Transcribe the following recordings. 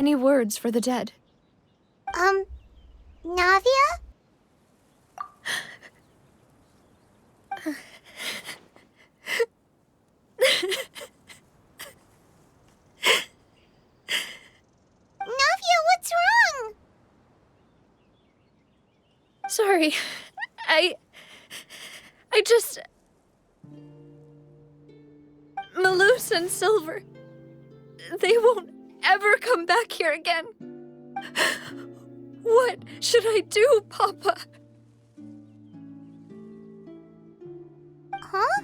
Any words for the dead? Navia? Navia, what's wrong? Sorry. I just... Malus and Silver... They won't ever come back here again. What should I do, Papa? Huh?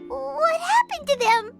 What happened to them?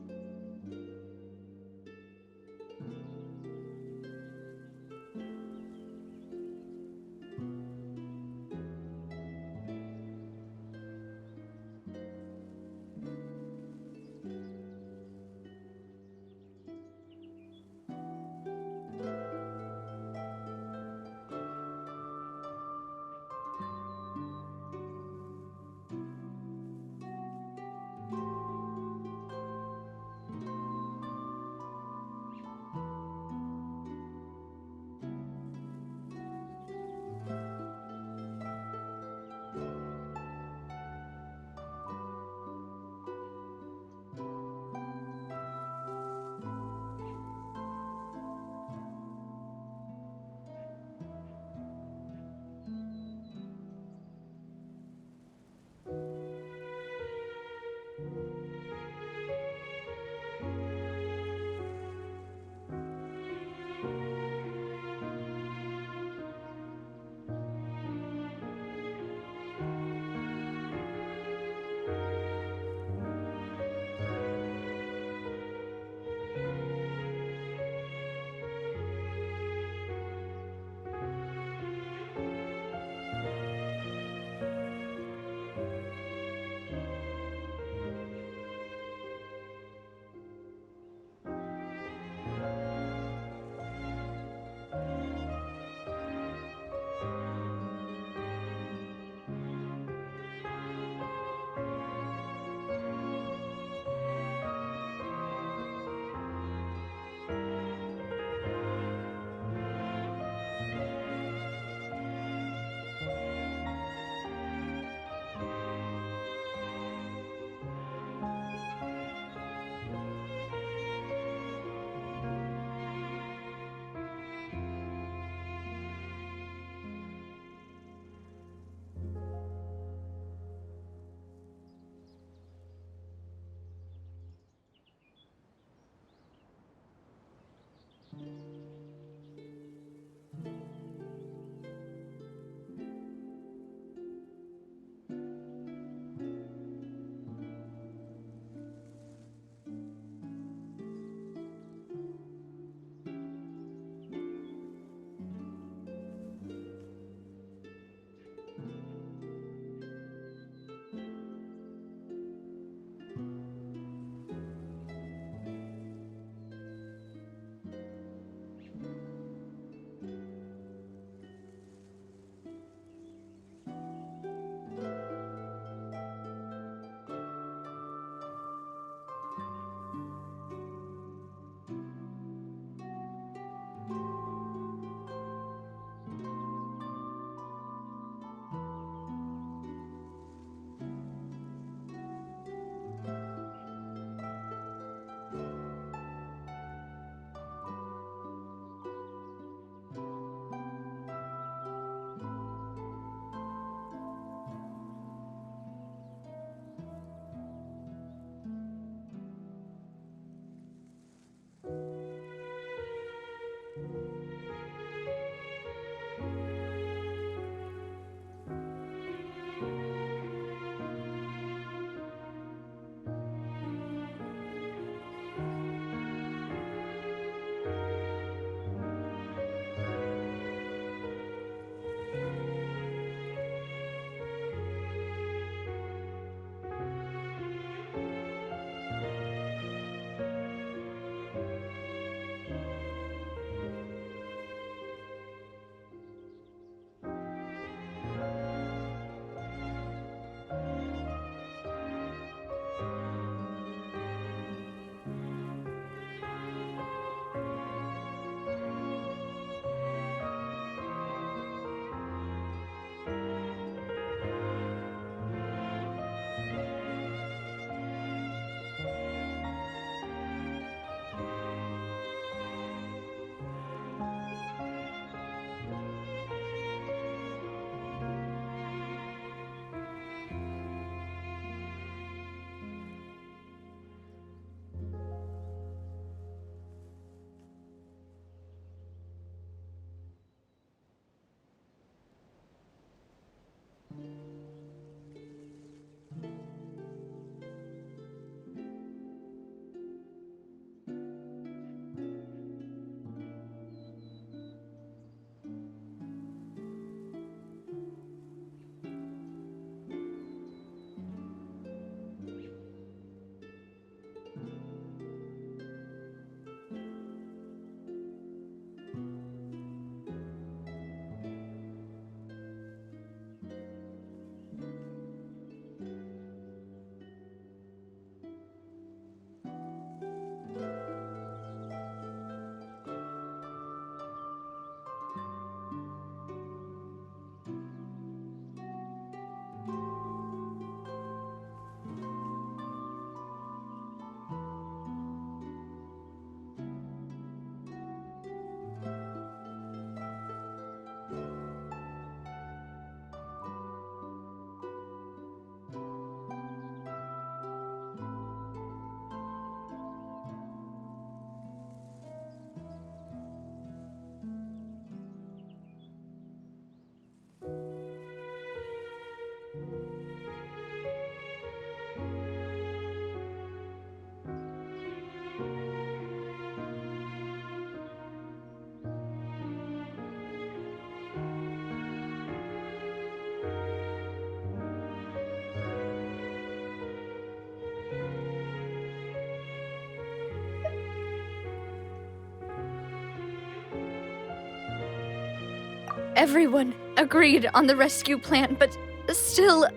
Everyone agreed on the rescue plan, but still,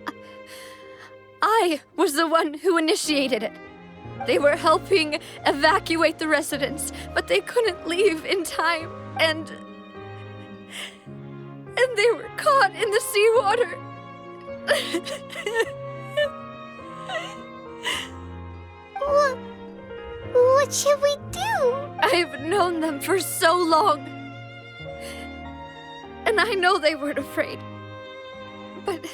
I was the one who initiated it. They were helping evacuate the residents, but they couldn't leave in time, and they were caught in the seawater. What should we do? I've known them for so long, and I know they weren't afraid. But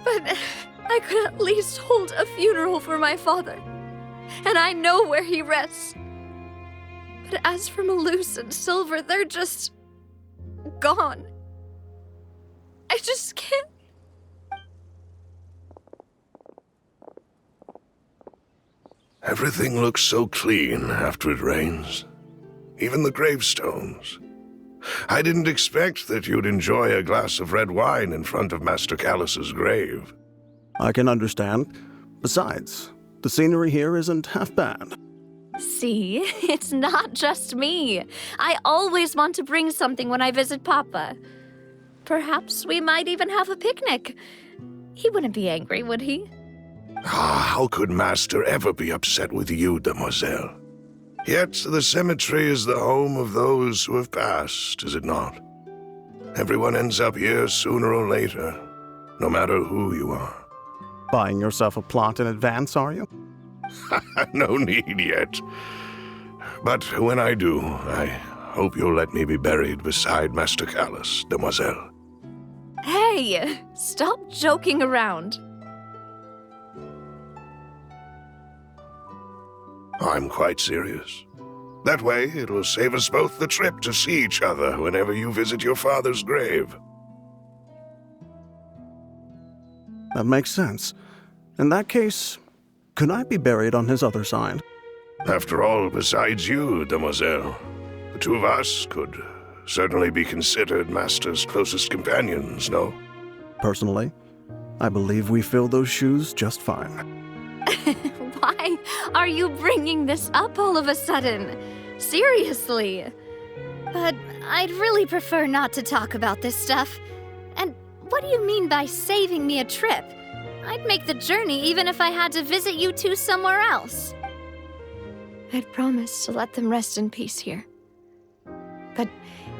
I could at least hold a funeral for my father, and I know where he rests. But as for Malus and Silver, they're just gone. I just can't. Everything looks so clean after it rains. Even the gravestones. I didn't expect that you'd enjoy a glass of red wine in front of Master Callus's grave. I can understand. Besides, the scenery here isn't half bad. See, it's not just me. I always want to bring something when I visit Papa. Perhaps we might even have a picnic. He wouldn't be angry, would he? How could Master ever be upset with you, demoiselle? Yet the cemetery is the home of those who have passed, is it not? Everyone ends up here sooner or later, no matter who you are. Buying yourself a plot in advance, are you? No need yet. But when I do, I hope you'll let me be buried beside Master Callus, demoiselle. Hey, stop joking around. I'm quite serious. That way, it'll save us both the trip to see each other whenever you visit your father's grave. That makes sense. In that case, could I be buried on his other side? After all, besides you, demoiselle, the two of us could certainly be considered Master's closest companions, no? Personally, I believe we fill those shoes just fine. Why are you bringing this up all of a sudden? Seriously. But I'd really prefer not to talk about this stuff. And what do you mean by saving me a trip? I'd make the journey even if I had to visit you two somewhere else. I'd promised to let them rest in peace here. But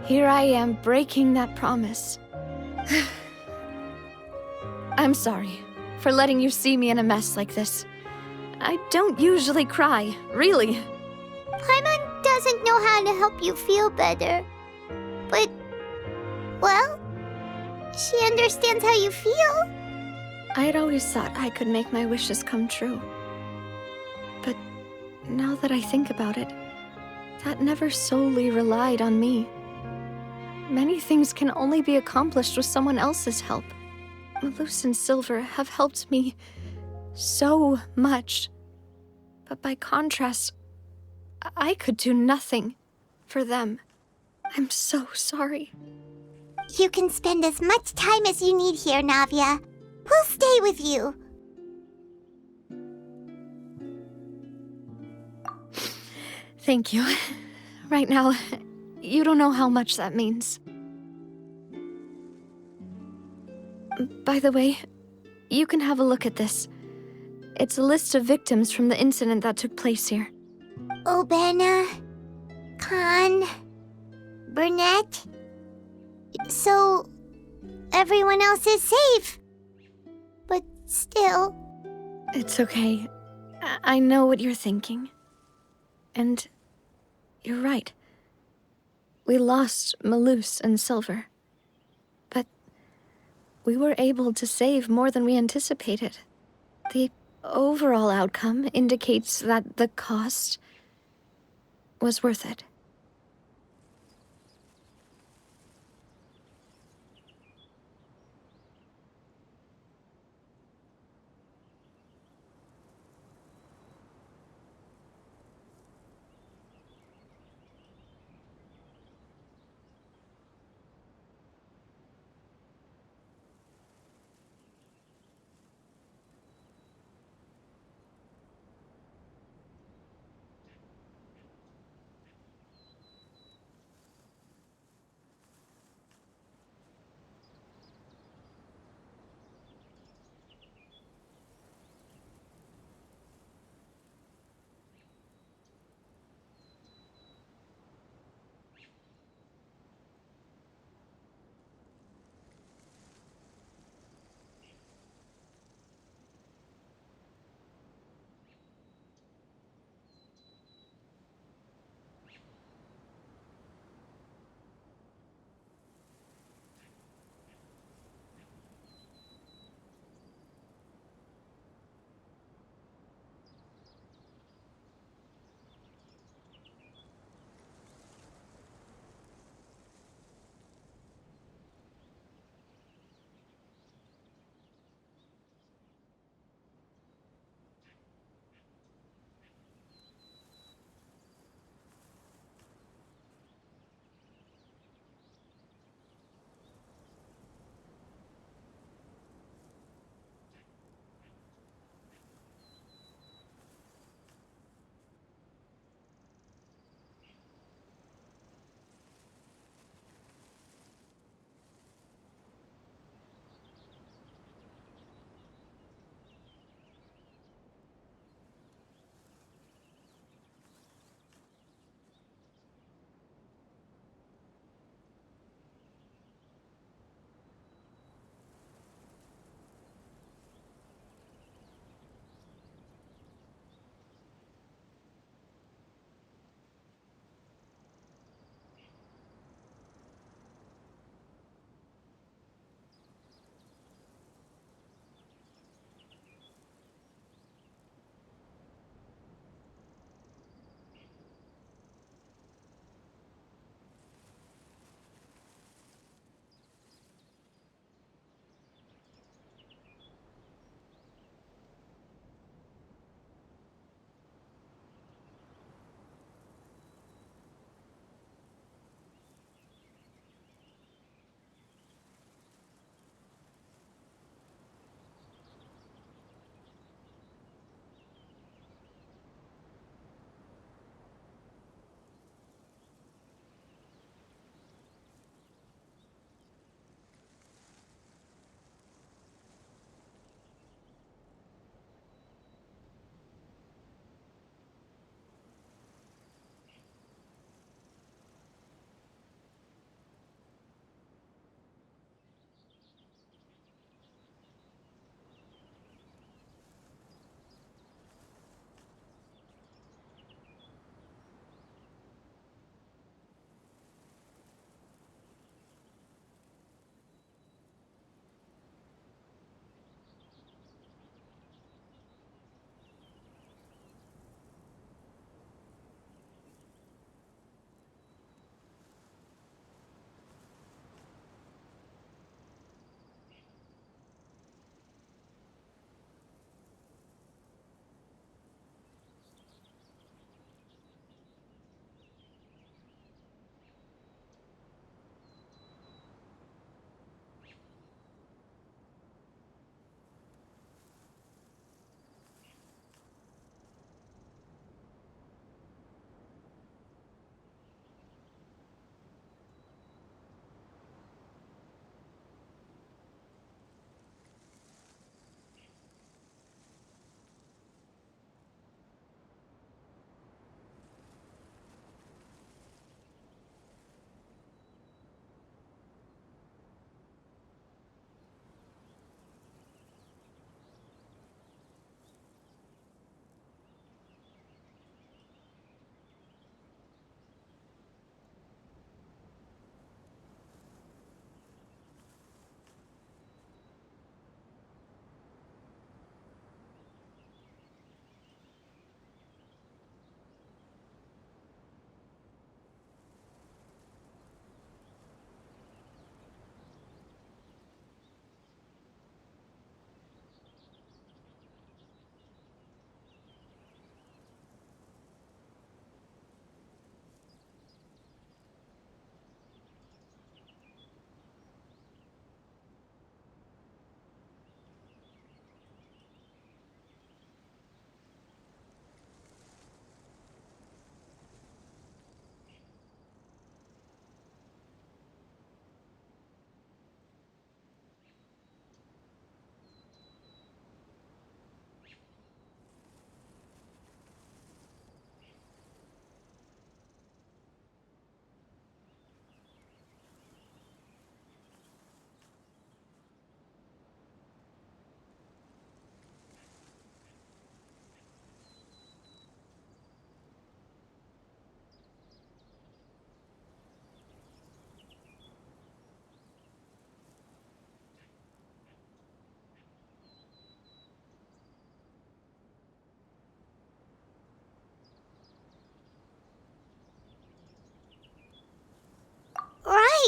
here I am breaking that promise. I'm sorry for letting you see me in a mess like this. I don't usually cry, really. Paimon doesn't know how to help you feel better. But, well, she understands how you feel. I'd always thought I could make my wishes come true. But now that I think about it, that never solely relied on me. Many things can only be accomplished with someone else's help. Malus and Silver have helped me so much. But by contrast, I could do nothing for them. I'm so sorry. You can spend as much time as you need here, Navia. We'll stay with you. Thank you. Right now, you don't know how much that means. By the way, you can have a look at this. It's a list of victims from the incident that took place here. Obena, Khan, Burnett. So, everyone else is safe. But still... It's okay. I know what you're thinking. And you're right. We lost Malus and Silver. But we were able to save more than we anticipated. The overall outcome indicates that the cost was worth it.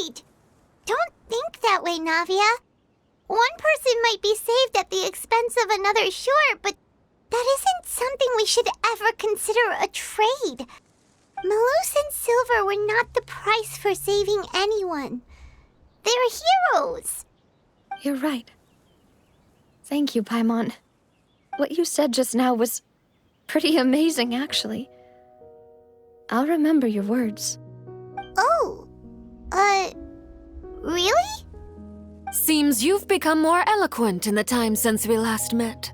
Wait! Don't think that way, Navia. One person might be saved at the expense of another, sure, but that isn't something we should ever consider a trade. Malus and Silver were not the price for saving anyone. They're heroes. You're right. Thank you, Paimon. What you said just now was pretty amazing, actually. I'll remember your words. Oh, really? Seems you've become more eloquent in the time since we last met.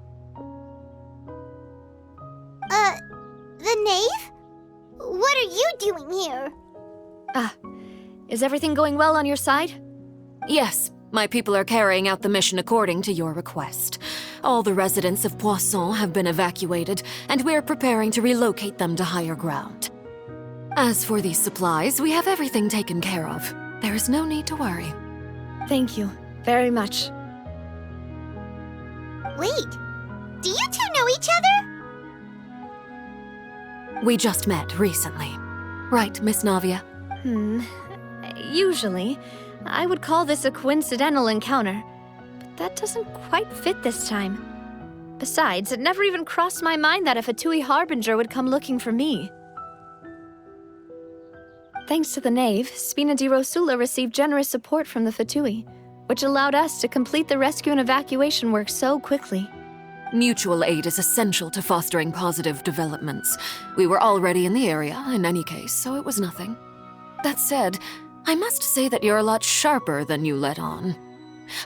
The knave? What are you doing here? Is everything going well on your side? Yes, my people are carrying out the mission according to your request. All the residents of Poisson have been evacuated, and we're preparing to relocate them to higher ground. As for these supplies, we have everything taken care of. There is no need to worry. Thank you very much. Wait, do you two know each other? We just met recently. Right, Miss Navia? Usually, I would call this a coincidental encounter, but that doesn't quite fit this time. Besides, it never even crossed my mind that a Fatui Harbinger would come looking for me. Thanks to the Knave, Spina di Rosula received generous support from the Fatui, which allowed us to complete the rescue and evacuation work so quickly. Mutual aid is essential to fostering positive developments. We were already in the area, in any case, so it was nothing. That said, I must say that you're a lot sharper than you let on.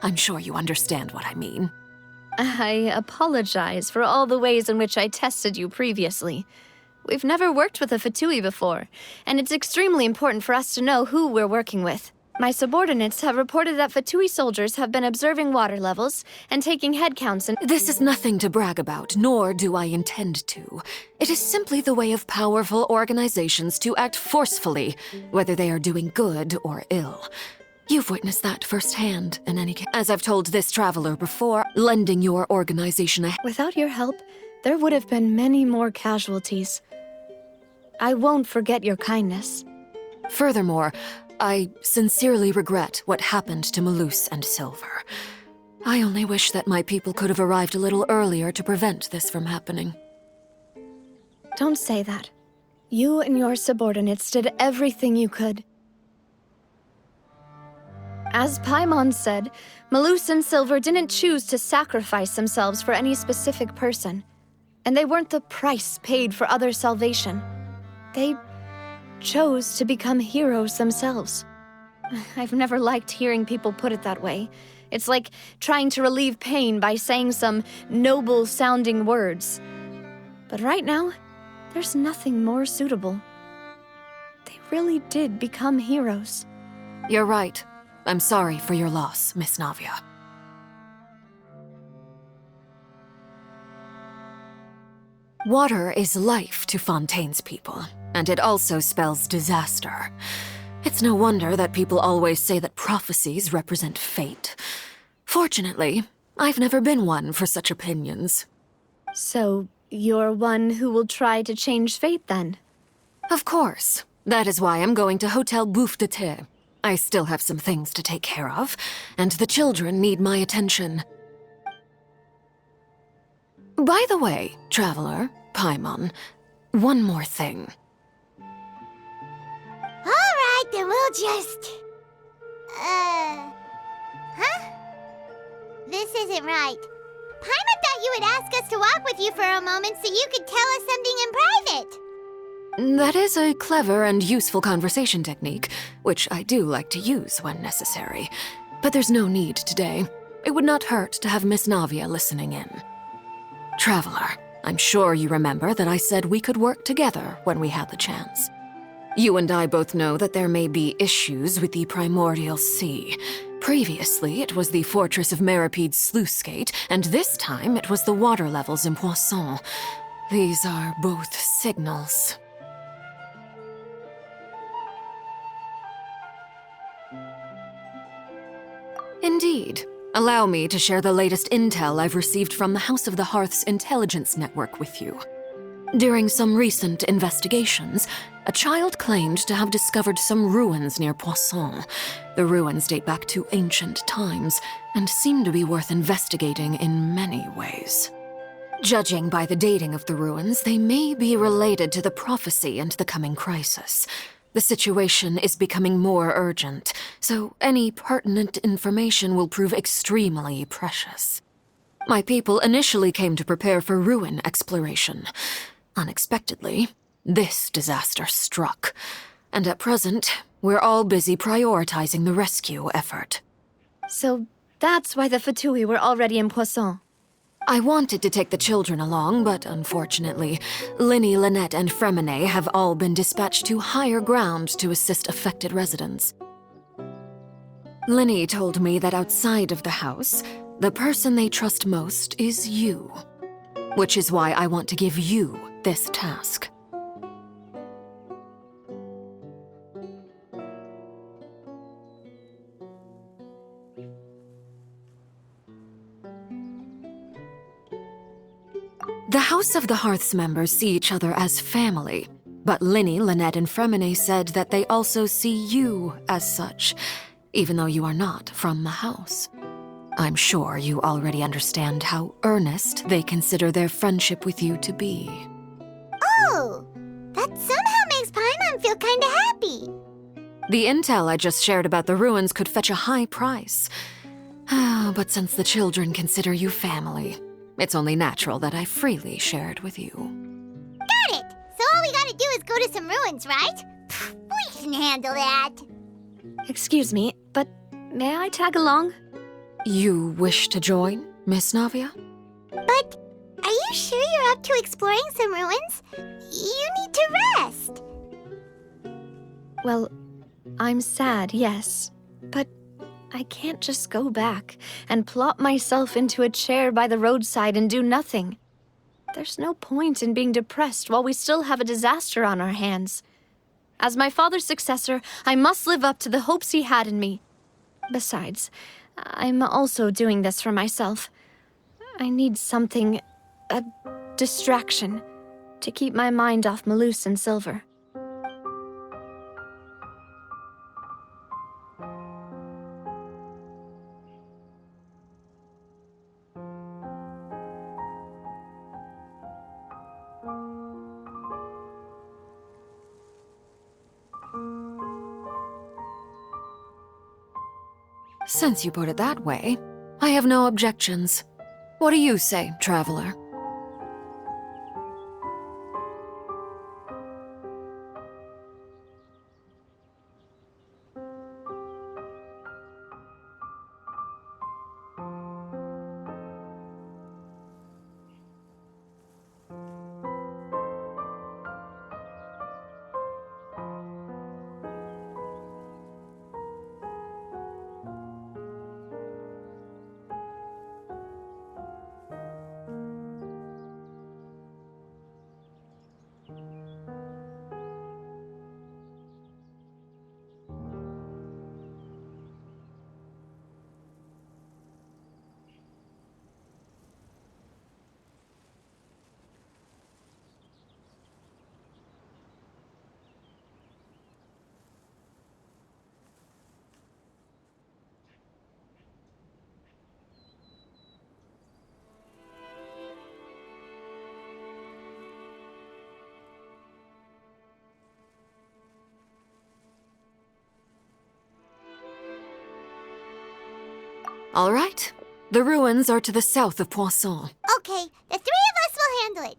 I'm sure you understand what I mean. I apologize for all the ways in which I tested you previously. We've never worked with a Fatui before, and it's extremely important for us to know who we're working with. My subordinates have reported that Fatui soldiers have been observing water levels and taking head counts and— This is nothing to brag about, nor do I intend to. It is simply the way of powerful organizations to act forcefully, whether they are doing good or ill. You've witnessed that firsthand, in any case. As I've told this traveler before, lending your organization a— Without your help, there would have been many more casualties. I won't forget your kindness. Furthermore, I sincerely regret what happened to Malus and Silver. I only wish that my people could have arrived a little earlier to prevent this from happening. Don't say that. You and your subordinates did everything you could. As Paimon said, Malus and Silver didn't choose to sacrifice themselves for any specific person, and they weren't the price paid for others' salvation. They chose to become heroes themselves. I've never liked hearing people put it that way. It's like trying to relieve pain by saying some noble-sounding words. But right now, there's nothing more suitable. They really did become heroes. You're right. I'm sorry for your loss, Miss Navia. Water is life to Fontaine's people, and it also spells disaster. It's no wonder that people always say that prophecies represent fate. Fortunately, I've never been one for such opinions. So, you're one who will try to change fate, then? Of course. That is why I'm going to Hotel Bouffe de Thé. I still have some things to take care of, and the children need my attention. By the way, traveler, Paimon, one more thing. Alright, then we'll just... Huh? This isn't right. Paimon thought you would ask us to walk with you for a moment so you could tell us something in private. That is a clever and useful conversation technique, which I do like to use when necessary. But there's no need today. It would not hurt to have Miss Navia listening in. Traveler, I'm sure you remember that I said we could work together when we had the chance. You and I both know that there may be issues with the Primordial Sea. Previously, it was the Fortress of Meripede's sluice gate, and this time it was the water levels in Poisson. These are both signals. Indeed. Allow me to share the latest intel I've received from the House of the Hearth's intelligence network with you. During some recent investigations, a child claimed to have discovered some ruins near Poisson. The ruins date back to ancient times and seem to be worth investigating in many ways. Judging by the dating of the ruins, they may be related to the prophecy and the coming crisis. The situation is becoming more urgent, so any pertinent information will prove extremely precious. My people initially came to prepare for ruin exploration. Unexpectedly, this disaster struck, and at present, we're all busy prioritizing the rescue effort. So that's why the Fatui were already in Poisson. I wanted to take the children along, but unfortunately, Linny, Lynette, and Fremine have all been dispatched to higher ground to assist affected residents. Linny told me that outside of the house, the person they trust most is you, which is why I want to give you this task. The House of the Hearth's members see each other as family, but Linny, Lynette, and Fremine said that they also see you as such, even though you are not from the house. I'm sure you already understand how earnest they consider their friendship with you to be. Oh, that somehow makes Paimon feel kinda happy. The intel I just shared about the ruins could fetch a high price. But since the children consider you family, it's only natural that I freely share it with you. Got it! So all we gotta do is go to some ruins, right? Pfft, we can handle that. Excuse me, but may I tag along? You wish to join, Miss Navia? But are you sure you're up to exploring some ruins? You need to rest. Well, I'm sad, yes, but I can't just go back and plop myself into a chair by the roadside and do nothing. There's no point in being depressed while we still have a disaster on our hands. As my father's successor, I must live up to the hopes he had in me. Besides, I'm also doing this for myself. I need something, a distraction, to keep my mind off Malus and Silver. Since you put it that way, I have no objections. What do you say, traveler? All right. The ruins are to the south of Poisson. Okay, the three of us will handle it.